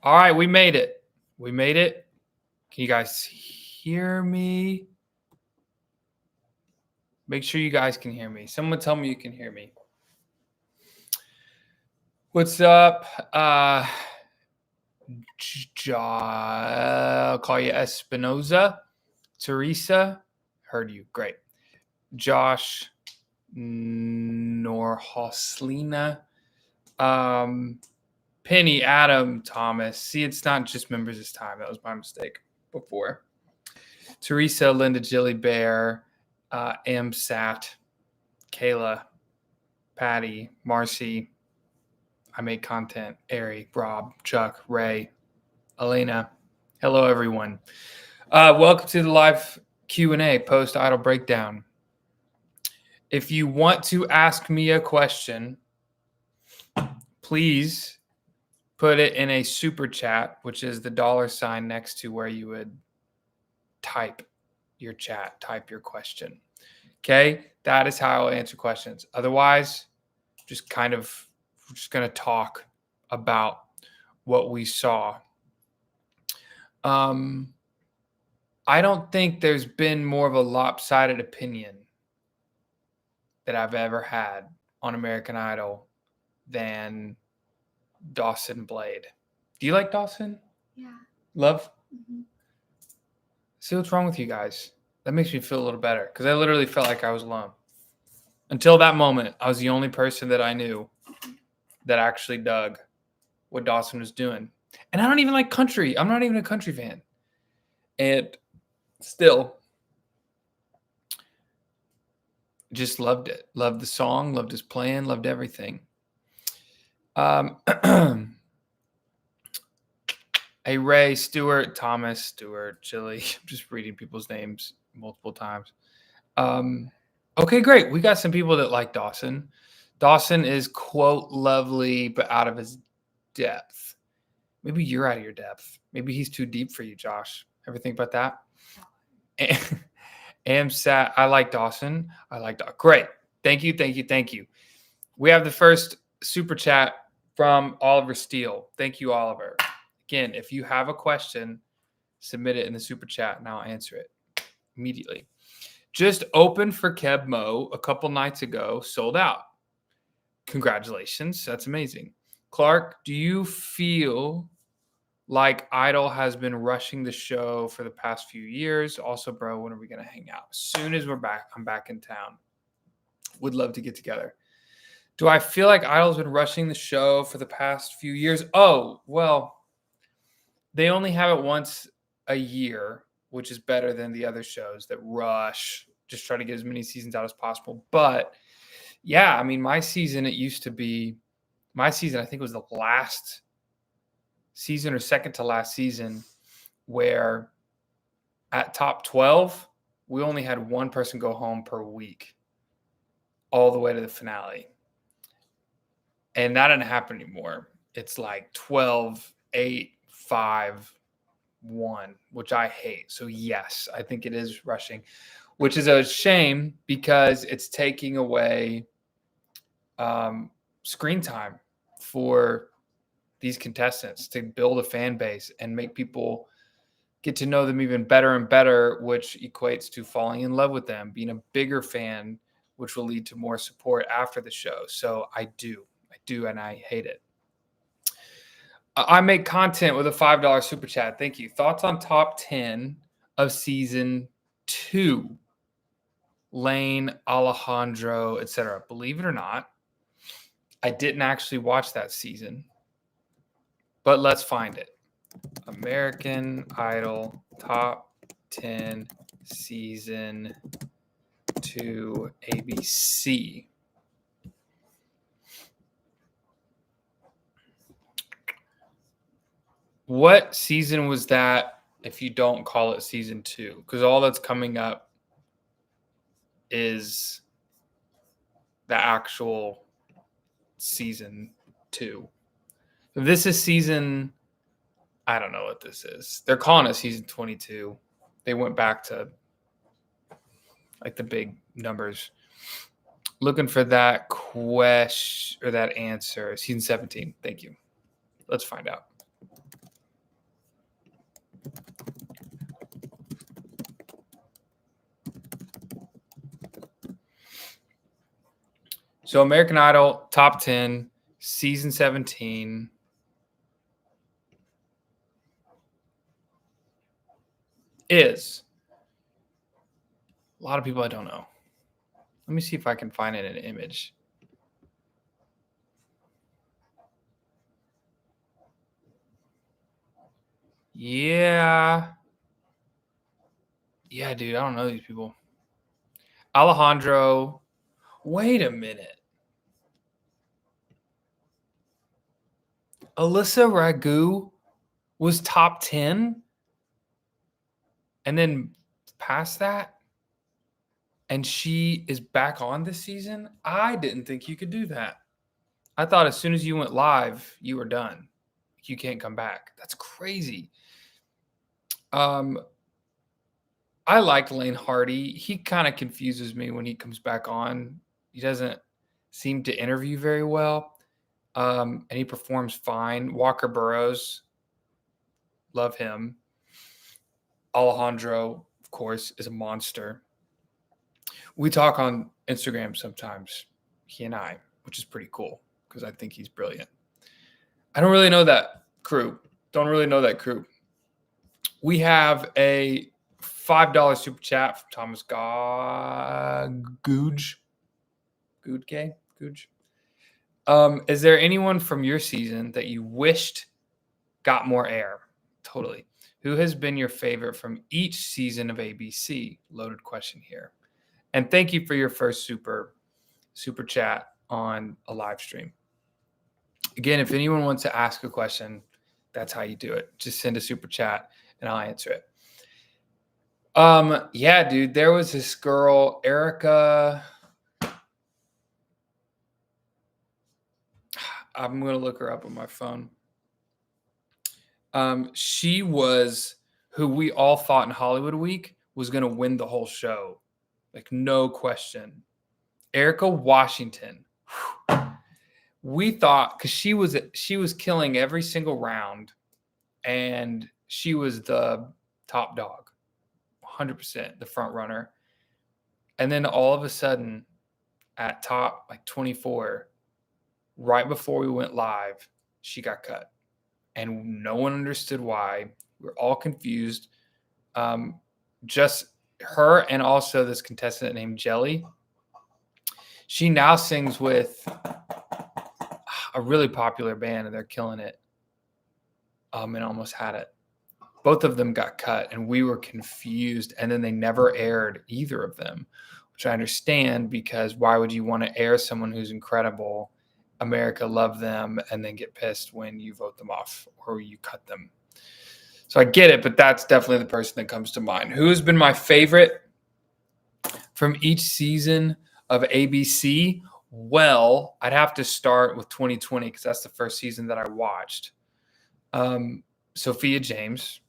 All right, we made it. We made it. Can you guys hear me? Make sure you guys can hear me. Someone tell me you can hear me. What's up? I'll call you Espinoza. Teresa, heard you. Great. Josh Norhoslina. Penny, Adam, Thomas. See, it's not just members this time. That was my mistake before. Teresa, Linda, Jilly Bear, Sat, Kayla, Patty, Marcy. I make content. Ari, Rob, Chuck, Ray, Elena. Hello, everyone. Welcome to the live Q&A, post-idle breakdown. If you want to ask me a question, please put it in a super chat, which is the $ next to where you would type your chat, type your question. Okay? That is how I'll answer questions. Otherwise, we're just going to talk about what we saw. I don't think there's been more of a lopsided opinion that I've ever had on American Idol than Dawson Blade. Do you like Dawson? Yeah. Love? Mm-hmm. See what's wrong with you guys. That makes me feel a little better because I literally felt like I was alone. Until that moment, I was the only person that I knew that actually dug what Dawson was doing. And I don't even like country. I'm not even a country fan. And still, just loved it. Loved the song, loved his plan, loved everything. Hey, Ray, Stewart, Thomas, Stewart, Chili. I'm just reading people's names multiple times. Okay, great. We got some people that like Dawson. Dawson is, quote, lovely, but out of his depth. Maybe you're out of your depth. Maybe he's too deep for you, Josh. Ever think about that? Sat. I like Dawson. I like Dawson. Great. Thank you. We have the first super chat from Oliver Steele. Thank you, Oliver. Again, if you have a question, submit it in the super chat and I'll answer it immediately. Just opened for Keb Mo a couple nights ago, sold out. Congratulations. That's amazing. Clark, do you feel like Idol has been rushing the show for the past few years? Also, bro, when are we going to hang out? As soon as we're back, I'm back in town. Would love to get together. Do I feel like Idol's been rushing the show for the past few years? Oh, well, they only have it once a year, which is better than the other shows that rush, just try to get as many seasons out as possible. But yeah, I mean, my season, I think it was the last season or second to last season where at top 12, we only had one person go home per week all the way to the finale. And that didn't happen anymore. It's like 12, 8, 5, 1, which I hate. So yes, I think it is rushing, which is a shame because it's taking away screen time for these contestants to build a fan base and make people get to know them even better and better, which equates to falling in love with them, being a bigger fan, which will lead to more support after the show. So I do, and I hate it. I make content with a $5 super chat. Thank you. Thoughts on top 10 of season 2? Lane, Alejandro, etc. Believe it or not, I didn't actually watch that season, but let's find it. American Idol top 10 season 2 ABC. What season was that if you don't call it season 2? Because all that's coming up is the actual season 2. This is season, I don't know what this is. They're calling it season 22. They went back to like the big numbers. Looking for that question or that answer. Season 17. Thank you. Let's find out. So American Idol top 10, season 17. Is a lot of people I don't know. Let me see if I can find it in an image. Yeah. Yeah, dude, I don't know these people. Alejandro. Wait a minute. Alyssa Ragu was top 10 and then past that, and she is back on this season. I didn't think you could do that. I thought as soon as you went live, you were done. You can't come back. That's crazy. I like Lane Hardy. He kind of confuses me when he comes back on. He doesn't seem to interview very well, and he performs fine. Walker Burrows, love him. Alejandro, of course, is a monster. We talk on Instagram sometimes, he and I, which is pretty cool because I think he's brilliant. I don't really know that crew. Don't really know that crew. We have a $5 super chat from Thomas Googe. Googe. Is there anyone from your season that you wished got more air? Totally. Who has been your favorite from each season of ABC? Loaded question here. And thank you for your first super chat on a live stream. Again, if anyone wants to ask a question, that's how you do it. Just send a super chat and I'll answer it. Yeah, dude, there was this girl, Erica. I'm going to look her up on my phone. She was who we all thought in Hollywood Week was going to win the whole show. Like, no question. Erica Washington. We thought, because she was killing every single round, and she was the top dog, 100% the front runner. And then all of a sudden, at top like 24, right before we went live, she got cut, and no one understood why. We're all confused. Just her and also this contestant named Jelly. She now sings with a really popular band, and they're killing it. And almost had it. Both of them got cut, and we were confused. And then they never aired either of them, which I understand, because why would you want to air someone who's incredible? America love them and then get pissed when you vote them off or you cut them. So I get it, but that's definitely the person that comes to mind. Who has been my favorite from each season of ABC? Well, I'd have to start with 2020 because that's the first season that I watched. Sophia James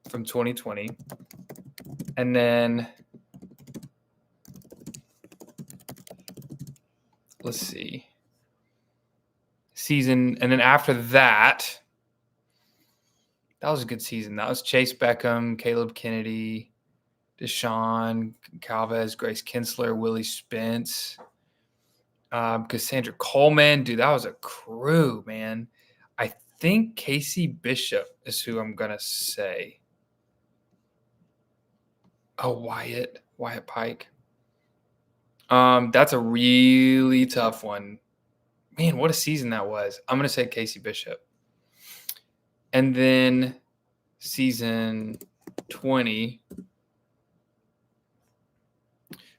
from 2020. And then let's see. Season, and then after that was a good season. That was Chase Beckham, Caleb Kennedy, Deshaun Calvez, Grace Kinsler, Willie Spence, Cassandra Coleman. Dude, that was a crew, man. I think Casey Bishop is who I'm going to say. Oh, Wyatt Pike. That's a really tough one. Man, what a season that was. I'm going to say Casey Bishop. And then season 20,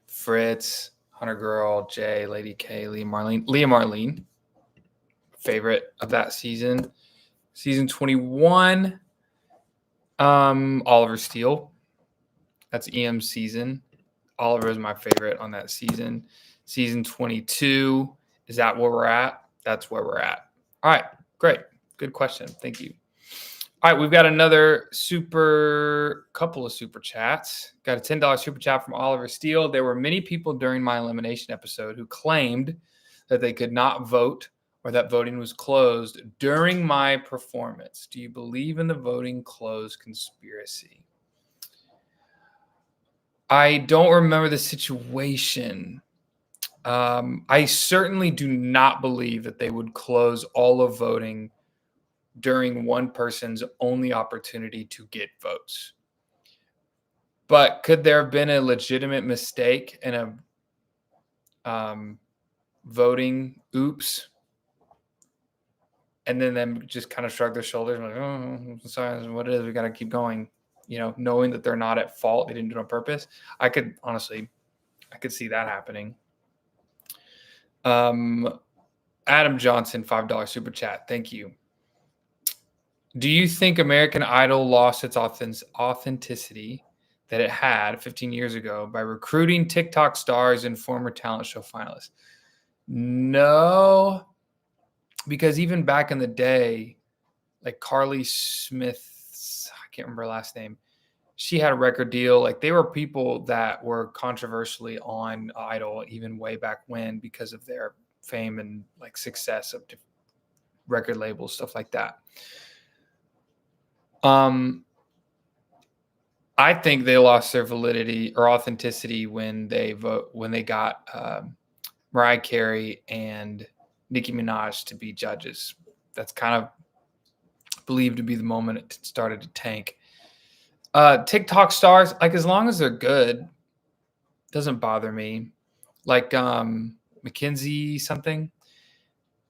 Fritz, Hunter Girl, Jay, Lady K, Leah Marlene. Favorite of that season. Season 21, Oliver Steele. That's EM's season. Oliver is my favorite on that season. Season 22, is that where we're at? That's where we're at. All right, great. Good question. Thank you. All right, we've got another couple of super chats. Got a $10 super chat from Oliver Steele. There were many people during my elimination episode who claimed that they could not vote or that voting was closed during my performance. Do you believe in the voting closed conspiracy? I don't remember the situation. I certainly do not believe that they would close all of voting during one person's only opportunity to get votes. But could there have been a legitimate mistake and a voting oops? And then them just kind of shrug their shoulders and like, oh, sorry, what it is, we got to keep going. Knowing that they're not at fault, they didn't do it on purpose. I could see that happening. Adam Johnson, $5 super chat. Thank you. Do you think American Idol lost its authenticity that it had 15 years ago by recruiting TikTok stars and former talent show finalists? No, because even back in the day, like Carly Smith, I can't remember her last name, she had a record deal. Like they were people that were controversially on Idol even way back when because of their fame and like success of record labels, stuff like that. I think they lost their validity or authenticity when they got Mariah Carey and Nicki Minaj to be judges. That's kind of believed to be the moment it started to tank. TikTok stars, like as long as they're good, doesn't bother me. Like Mackenzie something.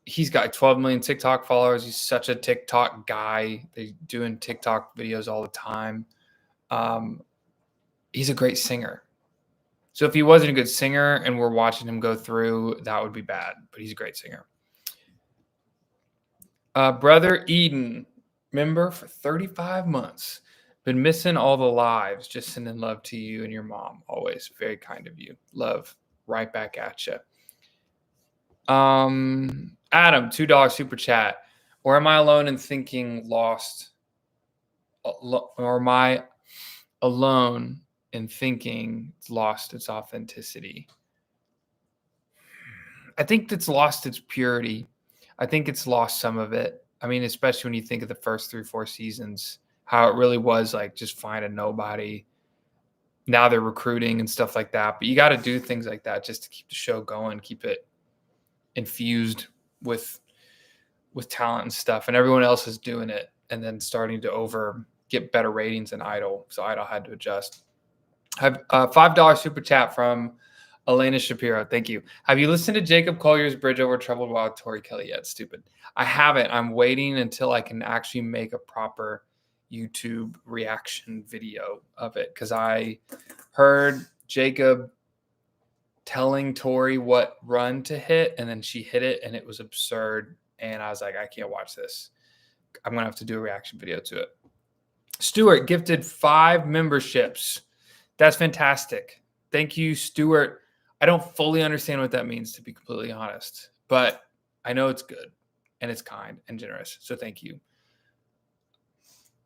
He's got 12 million TikTok followers. He's such a TikTok guy. They're doing TikTok videos all the time. He's a great singer. So if he wasn't a good singer and we're watching him go through, that would be bad. But he's a great singer. Brother Eden, member for 35 months. Been missing all the lives. Just sending love to you and your mom. Always very kind of you. Love right back at you. Adam, $2 super chat. Or am I alone in thinking lost? Or am I alone in thinking it's lost its authenticity? I think it's lost its purity. I think it's lost some of it. I mean, especially when you think of the first 3-4 seasons, how it really was like just find a nobody. Now they're recruiting and stuff like that. But you got to do things like that just to keep the show going, keep it infused with talent and stuff. And everyone else is doing it and then starting to get better ratings than Idol. So Idol had to adjust. I have a $5 super chat from Elena Shapiro. Thank you. Have you listened to Jacob Collier's Bridge Over Troubled Water with Tori Kelly yet? Stupid. I haven't. I'm waiting until I can actually make a proper YouTube reaction video of it because I heard Jacob telling Tori what run to hit and then she hit it and it was absurd. And I was like, I can't watch this. I'm going to have to do a reaction video to it. Stuart gifted 5 memberships. That's fantastic. Thank you, Stuart. I don't fully understand what that means, to be completely honest, but I know it's good and it's kind and generous. So thank you.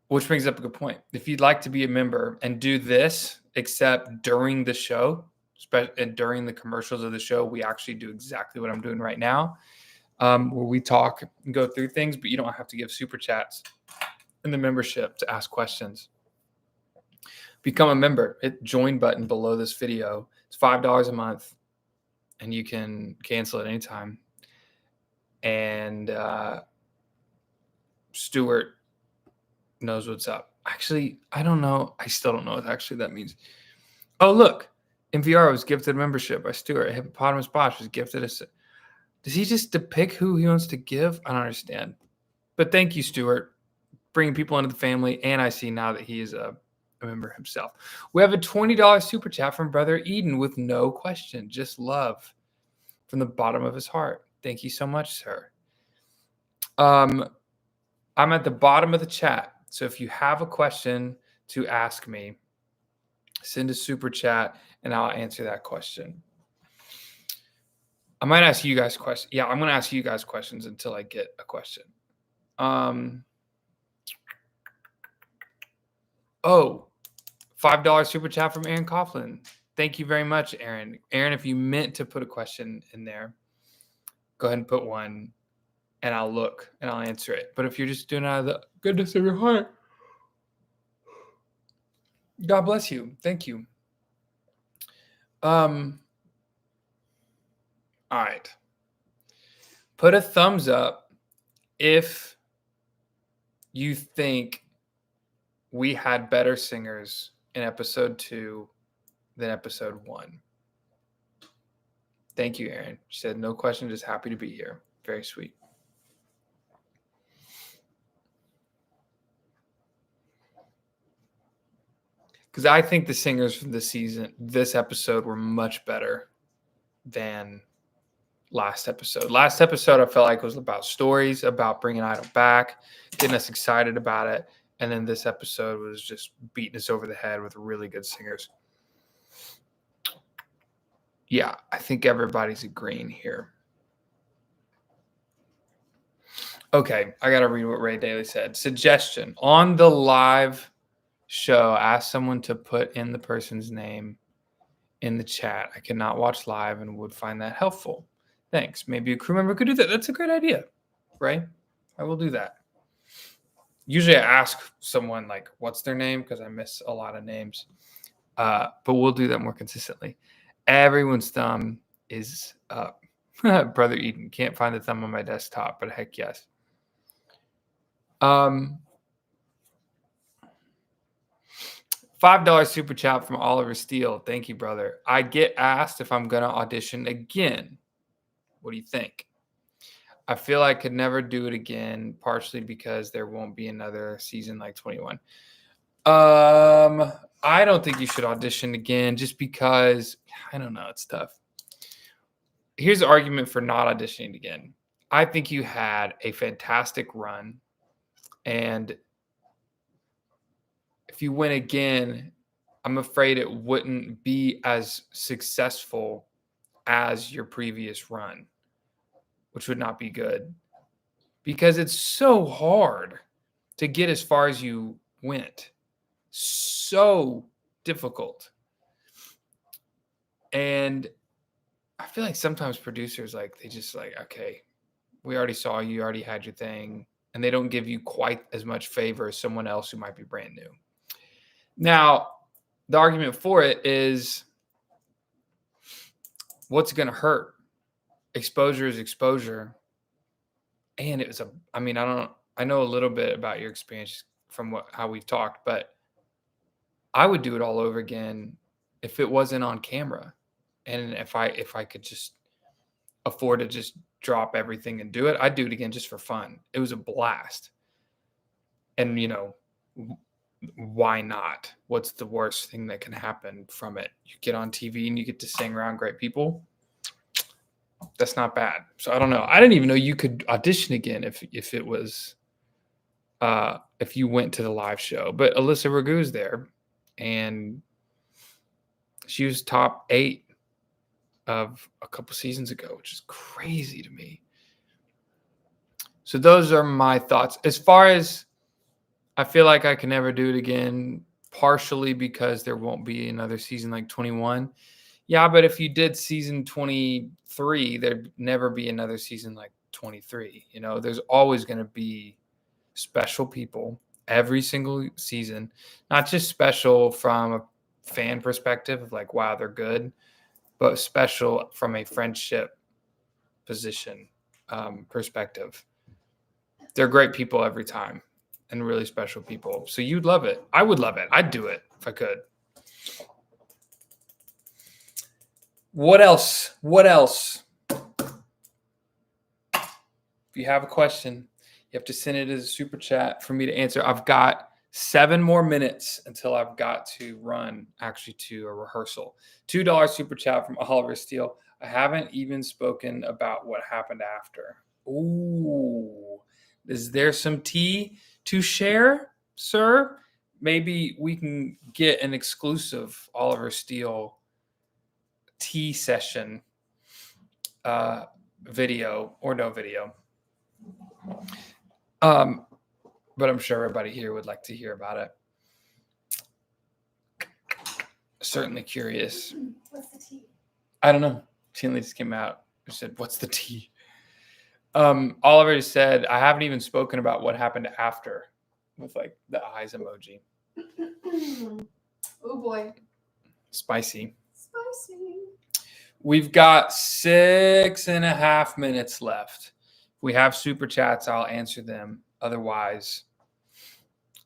Which brings up a good point. If you'd like to be a member and do this, except during the show, and during the commercials of the show, we actually do exactly what I'm doing right now, where we talk and go through things, but you don't have to give super chats in the membership to ask questions. Become a member. Hit the join button below this video. It's $5 a month, and you can cancel at any time. And Stuart knows what's up. Actually, I don't know. I still don't know what actually that means. Oh, look. MVR was gifted a membership by Stuart. Hippopotamus Bosch was gifted a... Does he just depict who he wants to give? I don't understand. But thank you, Stuart, bringing people into the family. And I see now that he is a member himself. We have a $20 super chat from Brother Eden with no question, just love from the bottom of his heart. Thank you so much, sir. I'm at the bottom of the chat. So if you have a question to ask me, send a super chat and I'll answer that question. I might ask you guys questions. Yeah, I'm going to ask you guys questions until I get a question. $5 super chat from Aaron Coughlin. Thank you very much, Aaron. Aaron, if you meant to put a question in there, go ahead and put one. and I'll look and I'll answer it. But if you're just doing it out of the goodness of your heart, God bless you. Thank you. All right. Put a thumbs up if you think we had better singers in episode 2 than episode 1. Thank you, Aaron. She said, no question, just happy to be here. Very sweet. Because I think the singers from this episode were much better than last episode. Last episode, I felt like it was about stories, about bringing Idol back, getting us excited about it. And then this episode was just beating us over the head with really good singers. Yeah, I think everybody's agreeing here. Okay, I got to read what Ray Daly said. Suggestion. On the live show, ask someone to put in the person's name in the chat. I cannot watch live and would find that helpful. Thanks. Maybe a crew member could do that. That's a great idea, Ray. I will do that. Usually I ask someone, like, what's their name? Because I miss a lot of names. But we'll do that more consistently. Everyone's thumb is up. Brother Eden, can't find the thumb on my desktop, but heck yes. $5 super chat from Oliver Steele. Thank you, brother. I get asked if I'm going to audition again. What do you think? I feel I could never do it again, partially because there won't be another season like 21. I don't think you should audition again just because, I don't know, it's tough. Here's the argument for not auditioning again. I think you had a fantastic run, and if you win again, I'm afraid it wouldn't be as successful as your previous run, which would not be good because it's so hard to get as far as you went. So difficult. And I feel like sometimes producers, like, they just like, okay, we already saw you already had your thing, and they don't give you quite as much favor as someone else who might be brand new. Now, the argument for it is, what's going to hurt? Exposure is exposure. And it was I know a little bit about your experience from how we've talked, but I would do it all over again if it wasn't on camera. And if I could just afford to just drop everything and do it, I'd do it again just for fun. It was a blast. And, why not? What's the worst thing that can happen from it? You get on TV and you get to sing around great people. That's not bad. So I don't know. I didn't even know you could audition again if it was if you went to the live show. But Alyssa Ragu's there, and she was top 8 of a couple seasons ago, which is crazy to me. So those are my thoughts. As far as I feel like I can never do it again, partially because there won't be another season like 21. Yeah, but if you did season 23, there'd never be another season like 23. There's always going to be special people every single season, not just special from a fan perspective of like, wow, they're good, but special from a friendship position perspective. They're great people every time and really special people. So you'd love it. I would love it. I'd do it if I could. What else? If you have a question, you have to send it as a super chat for me to answer. I've got 7 more minutes until I've got to run actually to a rehearsal. $2 super chat from Oliver Steele. I haven't even spoken about what happened after. Ooh, is there some tea to share, sir? Maybe we can get an exclusive Oliver Steele tea session video or no video. But I'm sure everybody here would like to hear about it. Certainly curious. What's the tea? I don't know. Tinley just came out and said, "What's the tea?" Oliver said, I haven't even spoken about what happened after with like the eyes emoji. Oh boy. Spicy. Spicy. We've got 6.5 minutes left. If we have super chats, I'll answer them. Otherwise,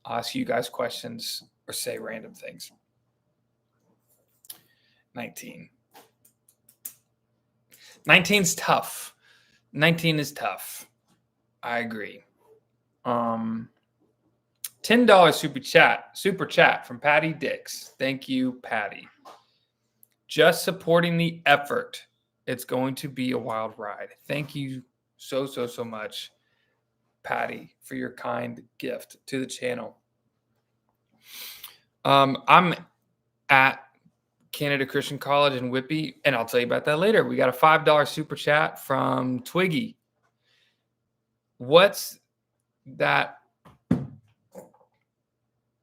I'll ask you guys questions or say random things. 19. 19's tough. 19 is tough. I agree. $10 super chat from Patty Dix. Thank you, Patty. Just supporting the effort. It's going to be a wild ride. Thank you so much, Patty, for your kind gift to the channel. I'm at Canada Christian College in Whippy, and I'll tell you about that later. We got a $5 super chat from Twiggy. What's that?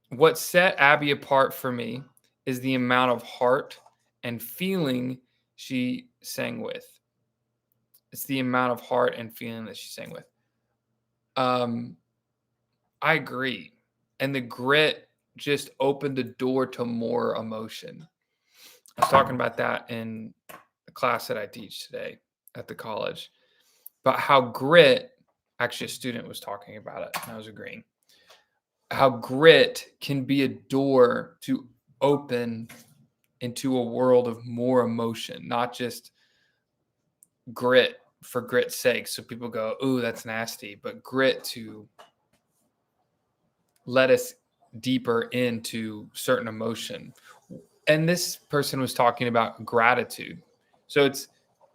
What set Abby apart for me is the amount of heart and feeling she sang with. It's the amount of heart and feeling that she sang with. I agree. And the grit just opened the door to more emotion. I was talking about that in the class that I teach today at the college, about how grit, actually a student was talking about it, and I was agreeing, how grit can be a door to open into a world of more emotion, not just grit for grit's sake. So people go, ooh, that's nasty, but grit to let us deeper into certain emotion. And this person was talking about gratitude. So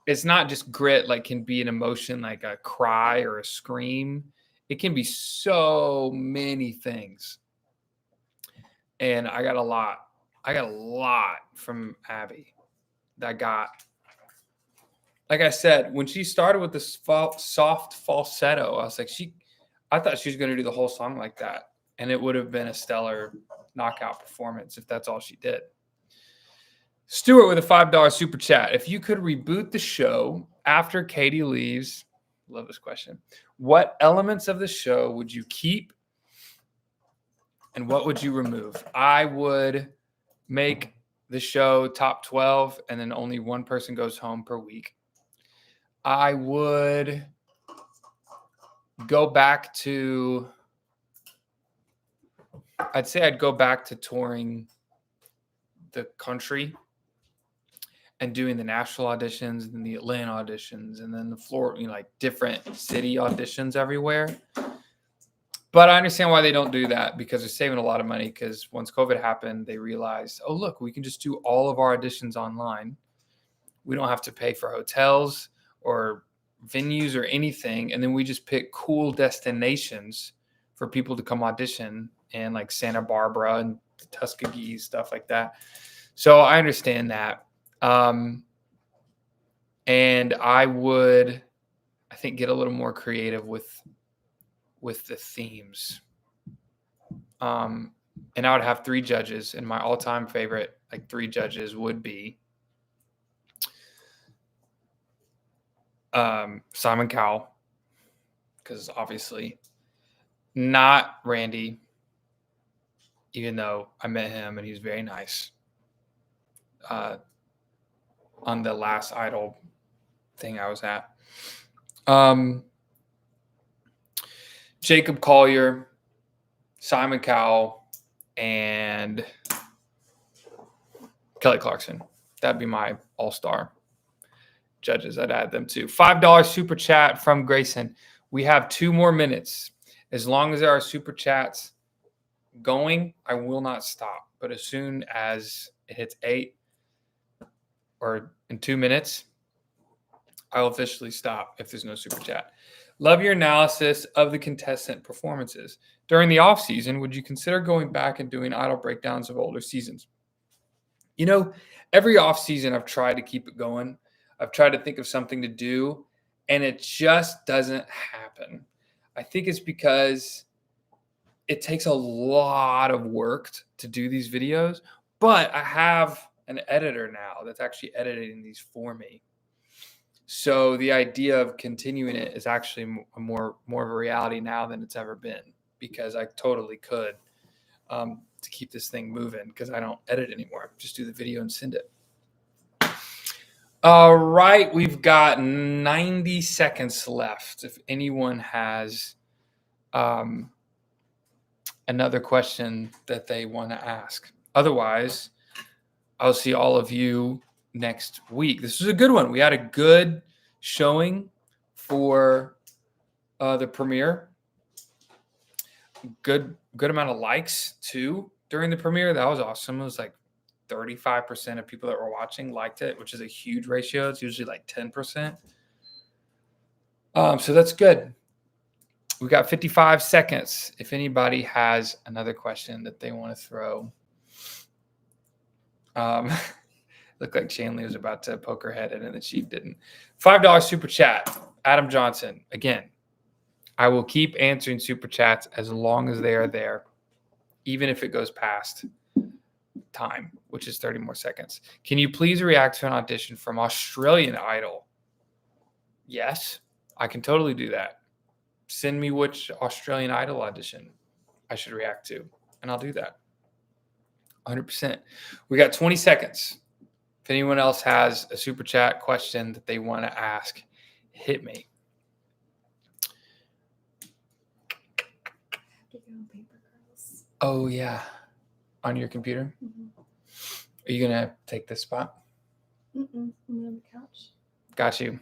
it's not just grit, like can be an emotion like a cry or a scream. It can be so many things. And I got a lot from Abby that got, like I said, when she started with this soft falsetto, I was like, I thought she was going to do the whole song like that. And it would have been a stellar knockout performance if that's all she did. Stuart with a $5 super chat. If you could reboot the show after Katie leaves, love this question, what elements of the show would you keep and what would you remove? I would make the show top 12 and then only one person goes home per week. I would go back to, I'd say I'd go back to touring the country and doing the national auditions and the Atlanta auditions and then the Florida, like different city auditions everywhere. But I understand why they don't do that, because they're saving a lot of money, because once COVID happened, they realized, oh, look, we can just do all of our auditions online. We don't have to pay for hotels or venues or anything. And then we just pick cool destinations for people to come audition in, like Santa Barbara and Tuskegee, stuff like that. So I understand that. And I would, I think, get a little more creative with the themes. And I would have 3 judges, and my all-time favorite, like 3 judges, would be Simon Cowell, because obviously not Randy, even though I met him and he was very nice on the last Idol thing I was at. Jacob Collier, Simon Cowell, and Kelly Clarkson. That'd be my all-star judges. I'd add them too. $5 super chat from Grayson. We have 2 more minutes. As long as there are super chats going, I will not stop. But as soon as it hits 8 or in 2 minutes, I'll officially stop if there's no super chat. Love your analysis of the contestant performances. During the off season, would you consider going back and doing idol breakdowns of older seasons? You know, every off season I've tried to keep it going. I've tried to think of something to do, and it just doesn't happen. I think it's because it takes a lot of work to do these videos, but I have an editor now that's actually editing these for me. So the idea of continuing it is actually more of a reality now than it's ever been, because I totally could to keep this thing moving, because I don't edit anymore. Just do the video and send it. All right, we've got 90 seconds left. If anyone has another question that they want to ask. Otherwise, I'll see all of you next week. This was a good one. We had a good showing for the premiere. Good amount of likes too during the premiere. That was awesome. It was like 35% of people that were watching liked it, which is a huge ratio. It's usually like 10%. So that's good. We got 55 seconds. If anybody has another question that they want to throw. Looked like Shanley was about to poke her head in and then she didn't. $5 super chat. Adam Johnson. Again, I will keep answering super chats as long as they are there, even if it goes past time, which is 30 more seconds. Can you please react to an audition from Australian Idol? Yes, I can totally do that. Send me which Australian Idol audition I should react to, and I'll do that. 100%. We got 20 seconds. If anyone else has a super chat question that they want to ask, hit me. Oh, yeah. On your computer? Mm-hmm. Are you going to take this spot? I'm on the couch. Got you.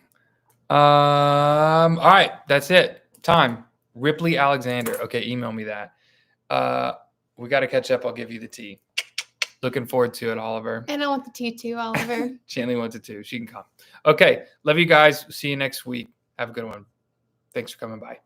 All right. That's it. Time. Ripley Alexander. Okay, email me that. We got to catch up. I'll give you the tea. Looking forward to it, Oliver. And I want the tea too, Oliver. Shanley wants it too. She can come. Okay. Love you guys. See you next week. Have a good one. Thanks for coming by.